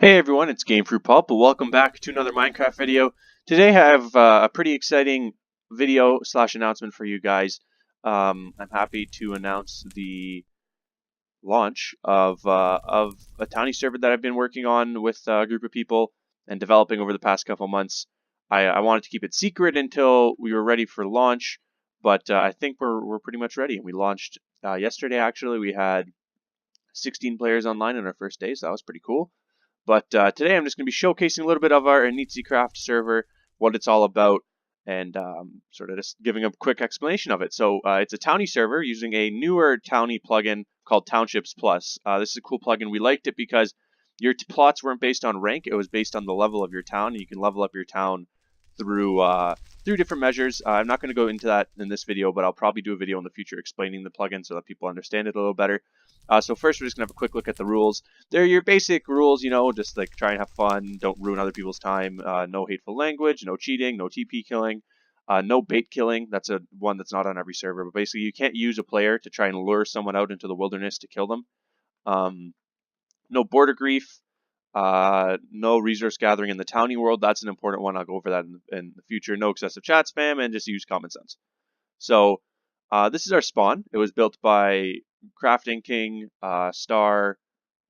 Hey everyone, it's Game Fruit Pulp, and welcome back to another Minecraft video. Today I have a pretty exciting video slash announcement for you guys. I'm happy to announce the launch of a Towny server that I've been working on with a group of people and developing over the past couple months. I wanted to keep it secret until we were ready for launch, but I think we're pretty much ready. We launched yesterday. Actually, we had 16 players online on our first day, so that was pretty cool. But today I'm just going to be showcasing a little bit of our Inizicraft server, what it's all about, and sort of just giving a quick explanation of it. So it's a Towny server using a newer Towny plugin called Townships Plus. This is a cool plugin. We liked it because your plots weren't based on rank; it was based on the level of your town, and you can level up your town through different measures. I'm not going to go into that in this video, but I'll probably do a video in the future explaining the plugin so that people understand it a little better. So first, we're just gonna have a quick look at the rules. They're your basic rules, just like try and have fun, don't ruin other people's time, no hateful language, no cheating, no TP killing, no bait killing. That's one that's not on every server, but basically you can't use a player to try and lure someone out into the wilderness to kill them. No border grief, no resource gathering in the towny world. That's an important one. I'll go over that in the future. No excessive chat spam, and just use common sense. So this is our spawn. It was built by Crafting King, Star,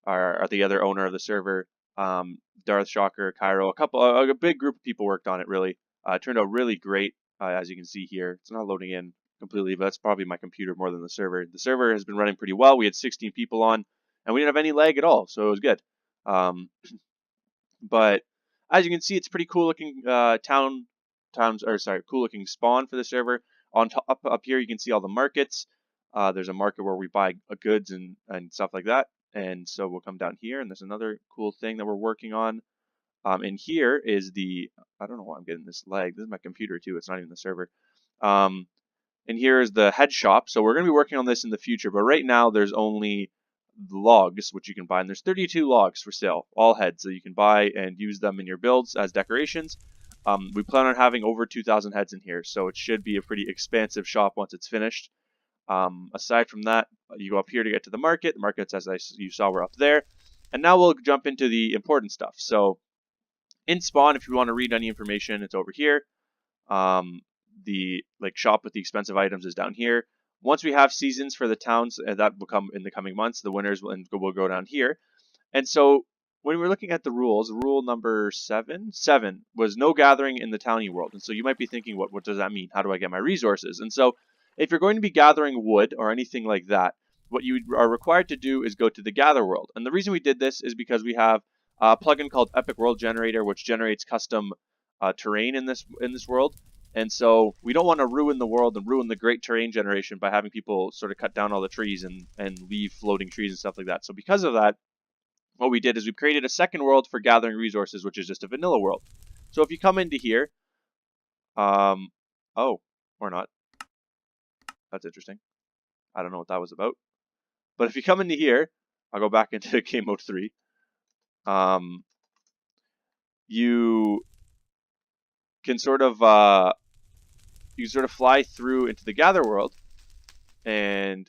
are the other owner of the server, Darth Shocker, Cairo, a big group of people worked on it. Really, it turned out really great. As you can see here, it's not loading in completely, but that's probably my computer more than the server. The server has been running pretty well. We had 16 people on, and we didn't have any lag at all, so it was good. Um, but as you can see, it's pretty cool looking cool looking spawn for the server. On top up here, you can see all the markets. There's a market where we buy goods and stuff like that. And so we'll come down here, and there's another cool thing that we're working on. And here is I don't know why I'm getting this lag. This is my computer too. It's not even the server. And here is the head shop. So we're going to be working on this in the future, but right now there's only logs, which you can buy. And there's 32 logs for sale, all heads that you can buy and use them in your builds as decorations. We plan on having over 2,000 heads in here, so it should be a pretty expansive shop once it's finished. Aside from that, you go up here to get to the market. The markets, as you saw, were up there. And now we'll jump into the important stuff. So in spawn, if you want to read any information, it's over here. The shop with the expensive items is down here. Once we have seasons for the towns, that will come in the coming months. The winners will go down here. And so when we're looking at the rules, rule number seven was no gathering in the towny world. And so you might be thinking, what does that mean? How do I get my resources? And so if you're going to be gathering wood or anything like that, what you are required to do is go to the gather world. And the reason we did this is because we have a plugin called Epic World Generator, which generates custom terrain in this world. And so we don't want to ruin the world and ruin the great terrain generation by having people sort of cut down all the trees and leave floating trees and stuff like that. So because of that, what we did is we created a second world for gathering resources, which is just a vanilla world. So if you come into here, oh, or not. That's interesting. I don't know what that was about. But if you come into here, I'll go back into game mode 3. You can sort of fly through into the gather world, and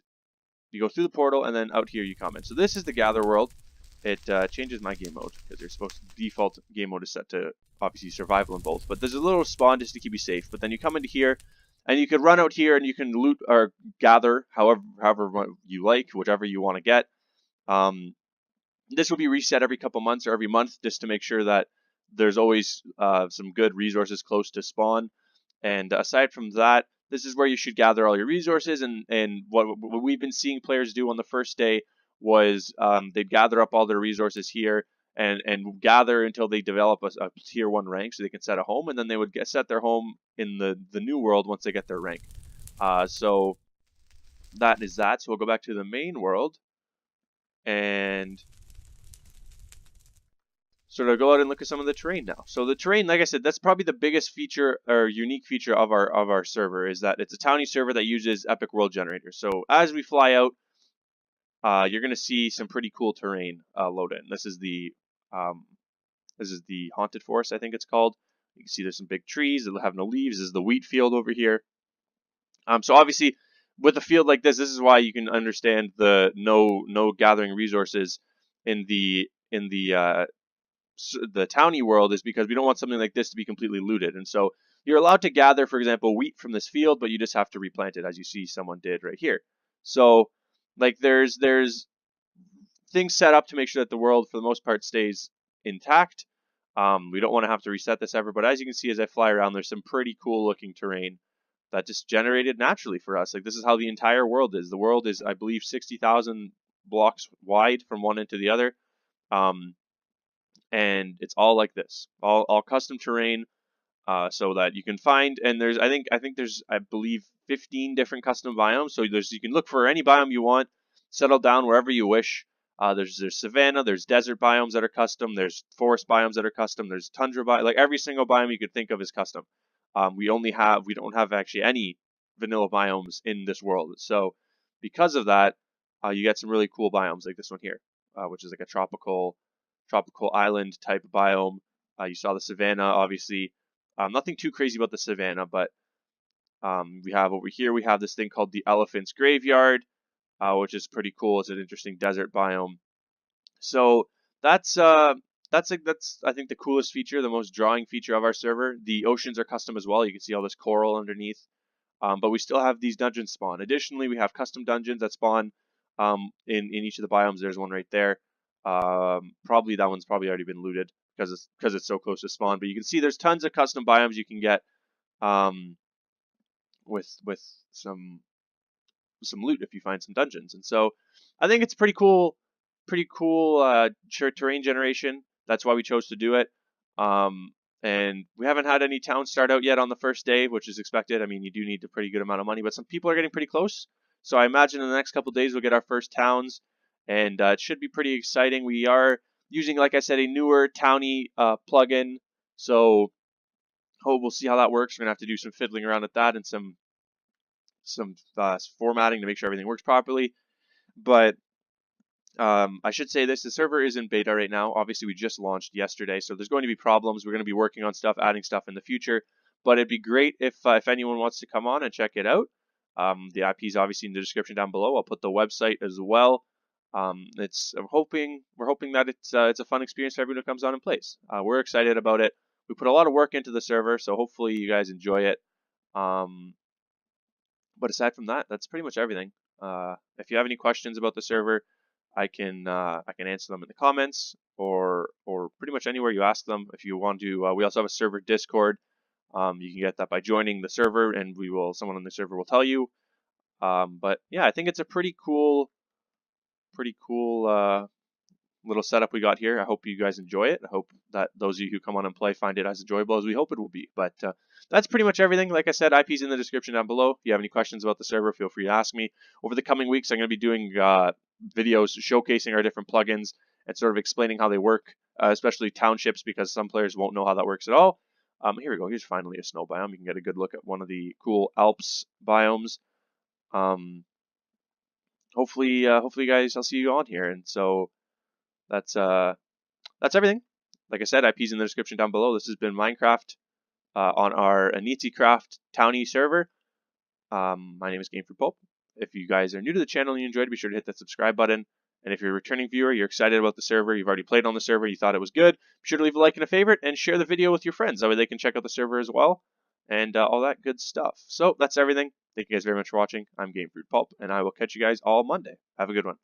you go through the portal, and then out here you come in. So this is the gather world. It changes my game mode because you're supposed to default game mode is set to obviously survival in both. But there's a little spawn just to keep you safe. But then you come into here, and you can run out here, and you can loot or gather however you like, whichever you want to get. This will be reset every couple months or every month just to make sure that there's always some good resources close to spawn. And aside from that, this is where you should gather all your resources. And what we've been seeing players do on the first day was they'd gather up all their resources here and gather until they develop a tier 1 rank so they can set a home, and then they would set their home in the new world once they get their rank. So that is that. So we'll go back to the main world and sort of go out and look at some of the terrain now. So the terrain, like I said, that's probably the biggest feature or unique feature of our server, is that it's a towny server that uses Epic World Generator. So as we fly out, you're going to see some pretty cool terrain load in. This is the Haunted Forest, I think it's called. You can see there's some big trees that have no leaves. This is the wheat field over here. So obviously, with a field like this is why you can understand the no gathering resources in the the Towny world is because we don't want something like this to be completely looted. And so you're allowed to gather, for example, wheat from this field, but you just have to replant it, as you see someone did right here. So like there's things set up to make sure that the world, for the most part, stays intact. We don't want to have to reset this ever, but as you can see as I fly around, there's some pretty cool looking terrain that just generated naturally for us. Like this is how the entire world is. The world is, I believe, 60,000 blocks wide from one end to the other. And it's all like this, all custom terrain, so that you can find. And there's, I think there's, I believe, 15 different custom biomes. So you can look for any biome you want, settle down wherever you wish. There's savanna, there's desert biomes that are custom, there's forest biomes that are custom, there's tundra like every single biome you could think of is custom. We don't have actually any vanilla biomes in this world. So because of that, you get some really cool biomes like this one here, which is like a tropical island type biome. You saw the savanna, obviously. Nothing too crazy about the savanna, but we have over here, we have this thing called the Elephant's Graveyard, which is pretty cool. It's an interesting desert biome. So that's I think the coolest feature, the most drawing feature of our server. The oceans are custom as well. You can see all this coral underneath. But we still have these dungeons spawn. Additionally, we have custom dungeons that spawn in each of the biomes. There's one right there. Probably that one's probably already been looted because it's so close to spawn. But you can see there's tons of custom biomes you can get with some loot if you find some dungeons. And so I think it's pretty cool terrain generation. That's why we chose to do it. And we haven't had any towns start out yet on the first day, which is expected. I mean, you do need a pretty good amount of money, but some people are getting pretty close. So I imagine in the next couple of days we'll get our first towns, and it should be pretty exciting. We are using, like I said, a newer Towny plugin, so we'll see how that works. We're gonna have to do some fiddling around with that and some formatting to make sure everything works properly. But I should say this, the server is in beta right now. Obviously, we just launched yesterday, so there's going to be problems. We're going to be working on stuff, adding stuff in the future. But it'd be great if anyone wants to come on and check it out. The IP is obviously in the description down below. I'll put the website as well. We're hoping that it's a fun experience for everyone who comes on and plays. We're excited about it. We put a lot of work into the server, so hopefully you guys enjoy it. But aside from that, that's pretty much everything. If you have any questions about the server, I can answer them in the comments or pretty much anywhere you ask them. If you want to, we also have a server Discord. You can get that by joining the server, and someone on the server will tell you. But yeah, I think it's a pretty cool little setup we got here. I hope you guys enjoy it. I hope that those of you who come on and play find it as enjoyable as we hope it will be. But that's pretty much everything. Like I said, IP's in the description down below. If you have any questions about the server, feel free to ask me. Over the coming weeks, I'm going to be doing videos showcasing our different plugins and sort of explaining how they work, especially townships, because some players won't know how that works at all. Here we go. Here's finally a snow biome. You can get a good look at one of the cool Alps biomes. Hopefully, guys, I'll see you on here. And so that's everything. Like I said, IP's in the description down below. This has been Minecraft on our Inizicraft Towny server. My name is GameFruitPulp. If you guys are new to the channel and you enjoyed it, be sure to hit that subscribe button. And if you're a returning viewer, you're excited about the server, you've already played on the server, you thought it was good, be sure to leave a like and a favorite and share the video with your friends. That way they can check out the server as well and all that good stuff. So that's everything. Thank you guys very much for watching. I'm GameFruitPulp, and I will catch you guys all Monday. Have a good one.